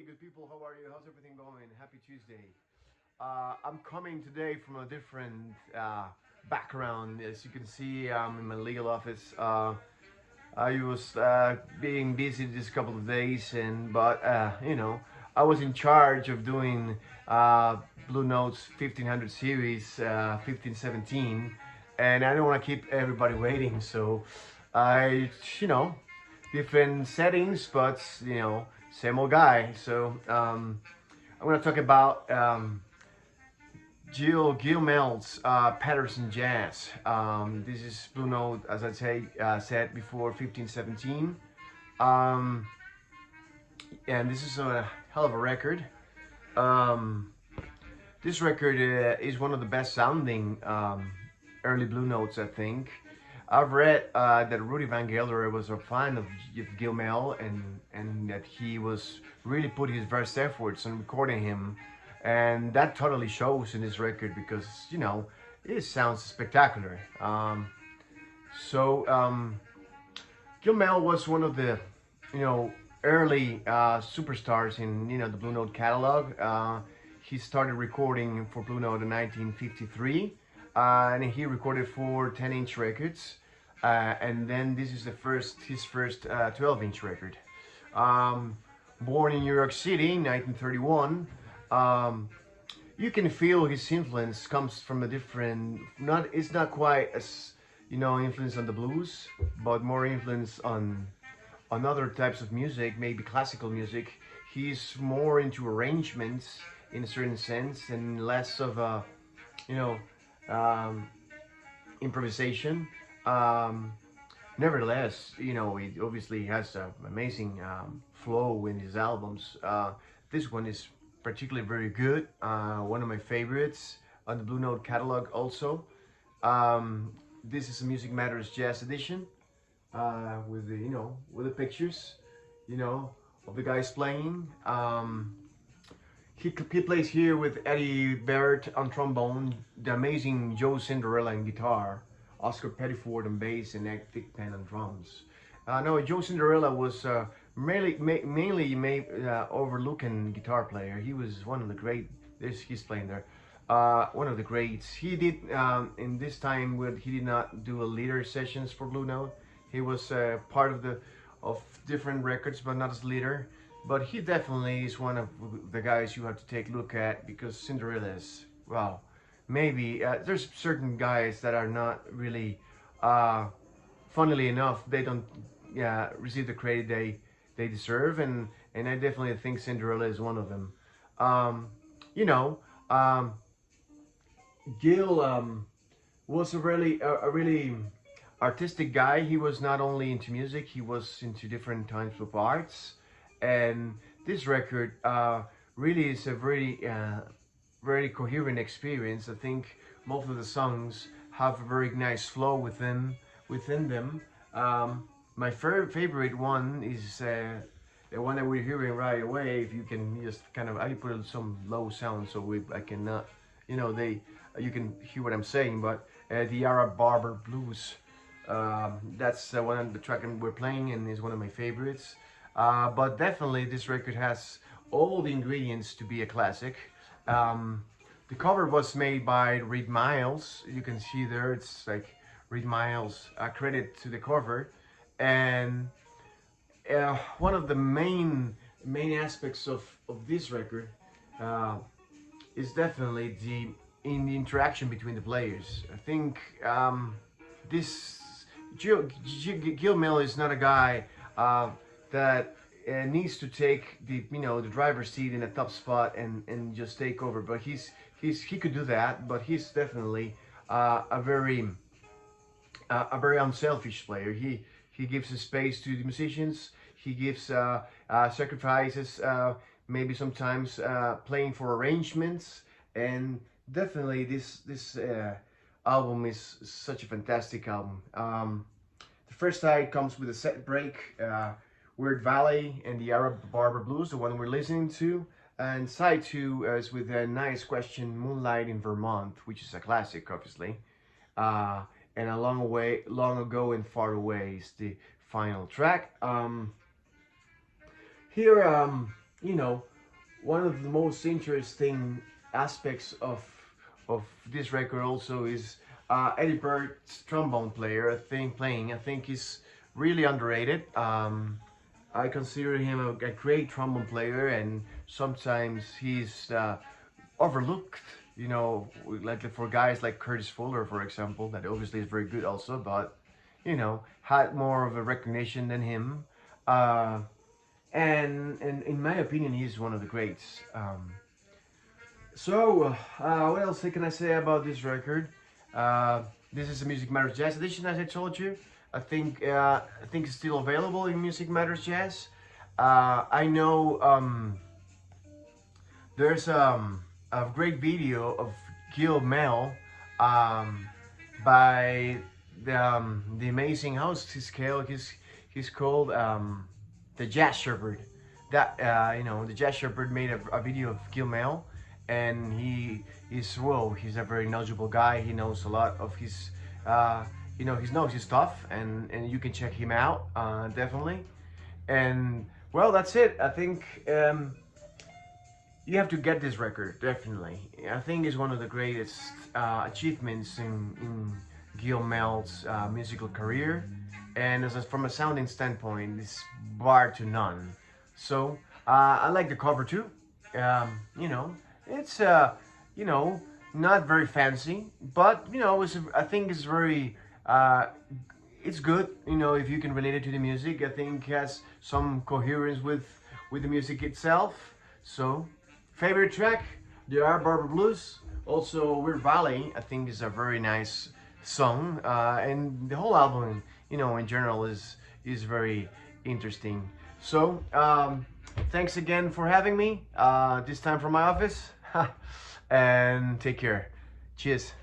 good people, how are you? How's everything going? Happy Tuesday. I'm coming today from a different background. As you can see, I'm in my legal office. I was being busy this couple of days, but I was in charge of doing Blue Note's 1500 series, 1517, and I don't want to keep everybody waiting, so I, you know, different settings, but same old guy. So I'm gonna talk about Gilmeld's Patterson Jazz. This is Blue Note, as said before, 1517. Um, and this is a hell of a record. Um, this record is one of the best sounding early Blue Notes, I think. I've read that Rudy Van Gelder was a fan of Gilmeld, and that he was really put his best efforts on recording him, and that totally shows in this record because it sounds spectacular. So Gilmeld was one of the you know early superstars in the Blue Note catalog. He started recording for Blue Note in 1953, and he recorded for 10-inch records. And then this is his first 12-inch record. Um, Born in New York City in 1931, you can feel his influence comes from a different. It's not quite as influence on the blues, but more influence on other types of music, maybe classical music. He's more into arrangements in a certain sense and less of a you know um, improvisation. Um, Nevertheless, he obviously has an amazing flow in his albums. This one is particularly very good. One of my favorites on the Blue Note catalog. Also, this is a Music Matters Jazz Edition with the pictures, you know, of the guys playing. He plays here with Eddie Barrett on trombone, the amazing Joe Cinderella on guitar, Oscar Pettiford on bass, and Ed Thigpen on drums. No, Joe Cinderella was mainly overlooking guitar player. He was one of the great. He's playing there. One of the greats. He did in this time when he did not do a leader sessions for Blue Note. He was part of different records, but not as leader. But he definitely is one of the guys you have to take a look at because Cinderella is wow. Maybe there's certain guys that are not really, funnily enough, they don't receive the credit they deserve, and I definitely think Cinderella is one of them. Um, you know, um, Gil was a really artistic guy. He was not only into music, he was into different types of arts, and this record really is a very coherent experience. I think most of the songs have a very nice flow within them. My favorite one is the one that we're hearing right away. If you can just kind of, I put some low sound so I cannot, they you can hear what I'm saying. But the Yara Barber Blues, that's one of the track we're playing and is one of my favorites. But definitely this record has all the ingredients to be a classic. The cover was made by Reed Miles. You can see there, it's like Reed Miles credit to the cover. And one of the main aspects of this record uh, is definitely in the interaction between the players. I think this Gilmeld is not a guy that needs to take the driver's seat in a top spot and just take over. But he could do that, but he's definitely a very unselfish player. He gives his space to the musicians. He gives sacrifices, maybe sometimes playing for arrangements, and definitely this album is such a fantastic album. The first side comes with a set break, Weird Valley and the Arab Barber Blues, the one we're listening to. And side two is with a nice question, Moonlight in Vermont, which is a classic, obviously. And a long ago and far away is the final track. Here, one of the most interesting aspects of this record also is Eddie Bird's trombone player. I think he's really underrated. I consider him a great trombone player, and sometimes he's overlooked. You know, like for guys like Curtis Fuller, for example, that obviously is very good also, but you know, had more of a recognition than him. Uh, and in my opinion, he's one of the greats. What else can I say about this record? This is a Music Matters Jazz edition, as I told you. I think it's still available in Music Matters Jazz. I know there's a great video of Gilmeld um, by the amazing host. He's called the Jazz Shepherd. That you know, the Jazz Shepherd made a video of Gilmeld, and he's a very knowledgeable guy. He knows a lot of his he knows his stuff, and you can check him out definitely. And well, that's it. I think you have to get this record definitely. I think it's one of the greatest achievements in Gilmeld's musical career, and from a sounding standpoint, it's bar to none. So I like the cover too. You know, it's you know, not very fancy, but you know, I think it's very it's good. You know, if you can relate it to the music, I think it has some coherence with the music itself. So, favorite track, the Barber Blues. Also, Weird Valley, I think is a very nice song, and the whole album, you know, in general is very interesting. So, thanks again for having me. This time from my office, and take care. Cheers.